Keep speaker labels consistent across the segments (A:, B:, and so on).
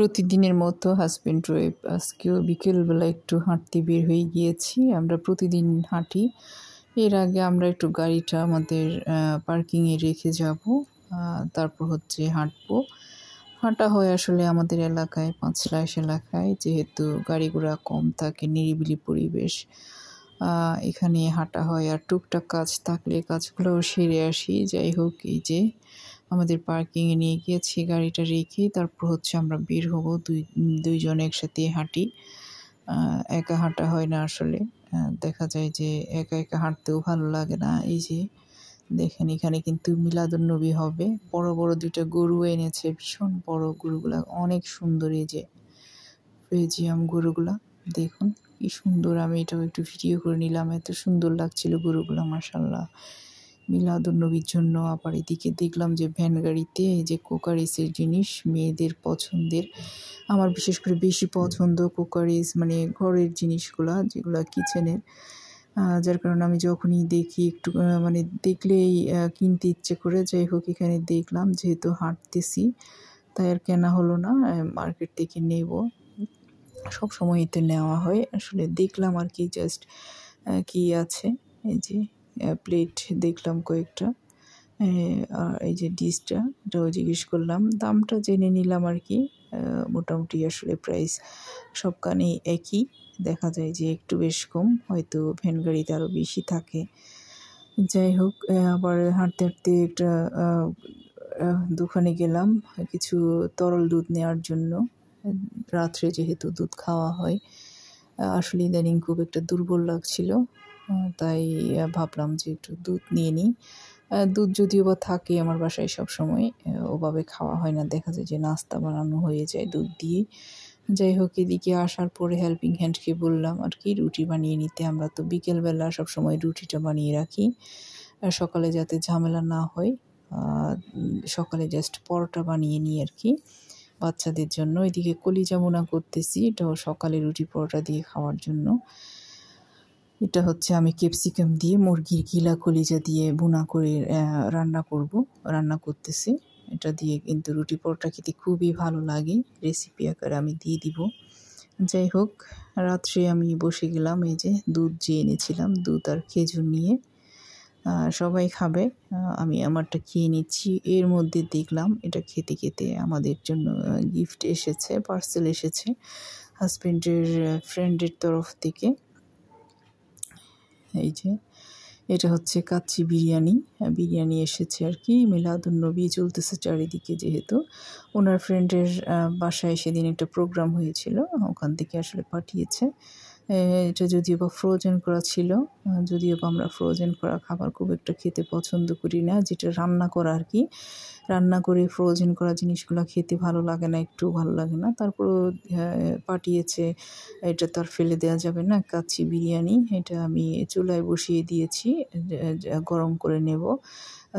A: প্রতিদিনের মতো husband wife আজকেও বিকেলবেলা একটু হাঁটতে বের হয়ে গিয়েছি। আমরা প্রতিদিন হাঁটি। এর আগে আমরা একটু গাড়িটা আমাদের পার্কিংয়ে রেখে যাব, তারপর হাঁটবো। হাঁটা হয় আসলে আমাদের এলাকায়, পাঁচলাইশ এলাকায়, যেহেতু গাড়ি ঘোড়া কম থাকে, নিরিবিলি পরিবেশ, এখানে হাঁটা হয়। আর টুকটাক কাজ থাকলে কাজগুলোও সেরে আসি। যাই হোক, এই যে আমাদের পার্কিংয়ে নিয়ে গিয়েছি গাড়িটা রেখে, তারপর আমরা বের হব। দুইজন একসাথে হাঁটি। একা হাঁটা হয় না আসলে। দেখা যায় যে একা একা হাঁটতেও ভালো লাগে না। এই যে দেখেন, এখানে কিন্তু মিলাদুন্নবী হবে। বড় বড় দুইটা গরু এনেছে, ভীষণ বড় গরুগুলা, অনেক সুন্দর। এই যে ফ্রিজিয়াম গরুগুলা দেখুন কি সুন্দর। আমি এটাও একটু ভিডিও করে নিলাম, এত সুন্দর লাগছিল গরুগুলা, মাশাআল্লাহ। মিলাদুন্নবীর জন্য আবার এদিকে দেখলাম যে ভ্যান গাড়িতে এই যে কোকারিসের জিনিস, মেয়েদের পছন্দের। আমার বিশেষ করে বেশি পছন্দ কোকারিস, মানে ঘরের জিনিসগুলা, যেগুলা কিচেনের। যার কারণে আমি যখনই দেখি একটু মানে দেখলেই কিনতে ইচ্ছে করে। যাই হোক, এখানে দেখলাম, যেহেতু হাঁটতেছি তাই আর কেনা হলো না, মার্কেট থেকে নেব। সবসময় এতে নেওয়া হয় আসলে। দেখলাম আর কি, জাস্ট কি আছে। এই যে প্লেট দেখলাম কয়েকটা, আর এই যে ডিশটা, এটাও জিজ্ঞেস করলাম, দামটা জেনে নিলাম আর কি। মোটামুটি আসলে প্রাইস সবখানেই একই। দেখা যায় যে একটু বেশ কম, হয়তো ভ্যান গাড়িতে আরও বেশি থাকে। যাই হোক, আবার হাঁটতে হাঁটতে একটা দোকানে গেলাম কিছু তরল দুধ নেওয়ার জন্য। রাত্রে যেহেতু দুধ খাওয়া হয়, আসলে ইদানিং খুব একটা দুর্বল লাগছিল, তাই ভাবলাম যে একটু দুধ নিয়ে নিই। দুধ যদিও বা থাকে আমার বাসায় সব সময়, ওভাবে খাওয়া হয় না। দেখা যায় যে নাস্তা বানানো হয়ে যায় দুধ দিয়ে। যাই হোক, এদিকে আসার পরে হেল্পিং হ্যান্ডকে বললাম আর কি রুটি বানিয়ে নিতে। আমরা তো বিকেলবেলা সবসময় রুটিটা বানিয়ে রাখি, সকালে যাতে ঝামেলা না হয়। সকালে জাস্ট পরোটা বানিয়ে নিই আর কি বাচ্চাদের জন্য। এদিকে কলিজা ভুনা করতেছি, এটাও সকালে রুটি পরোটা দিয়ে খাওয়ার জন্য। এটা আমি ক্যাপসিকাম দিয়ে মুরগির গিলা কলিজা দিয়ে ভুনা করে রান্না করতেছি। এটা দিয়ে কিন্তু রুটি পরোটা খেতে খুবই ভালো লাগে। রেসিপি আকারে আমি দিয়ে দিব। যাই হোক, রাত্রে আমি বসে গেলাম, এই যে দুধ যে এনেছিলাম, দুধ আর খেজুর নিয়ে। সবাই খাবে, আমি আমারটা খেয়ে নিচ্ছি। এর মধ্যে দেখলাম এটা খেতে খেতে আমাদের জন্য গিফট এসেছে, পার্সেল এসেছে হাজব্যান্ডের ফ্রেন্ডের তরফ থেকে। এই যে এটা কাচ্চি বিরিয়ানি এসেছে আর কি। মিলাদুন্নবী চলতেছে চারিদিকে, যেহেতু ওনার ফ্রেন্ডের বাসায় সেদিন একটা প্রোগ্রাম হয়েছিল, ওখান থেকে আসলে পাঠিয়েছে। এটা যদিও বা ফ্রোজেন করা ছিল, যদিও বা আমরা ফ্রোজেন করা খাবার খুব একটা খেতে পছন্দ করি না। যেটা রান্না করা আর কি, রান্না করে ফ্রোজেন করা জিনিসগুলো খেতে ভালো লাগে না, একটু ভালো লাগে না। তারপরও পাঠিয়েছে, এটা তো আর ফেলে দেওয়া যাবে না। কাচ্চি বিরিয়ানি, এটা আমি চুলায় বসিয়ে দিয়েছি, গরম করে নেব।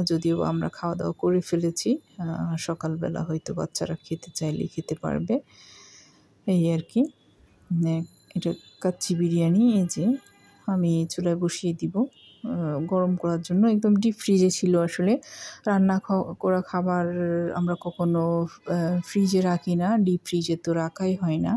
A: যদিও আমরা খাওয়া দাওয়া করে ফেলেছি, সকালবেলা হয়তো বাচ্চারা খেতে চাইলে খেতে পারবে, এই আর কি। এটা কাচ্চি বিরিয়ানি, এই যে আমি চুলায় বসিয়ে দিব গরম করার জন্য। একদম ডিপ ফ্রিজে ছিল আসলে। রান্না করা খাবার আমরা কখনো ফ্রিজে রাখি না, ডিপ ফ্রিজে তো রাখাই হয় না।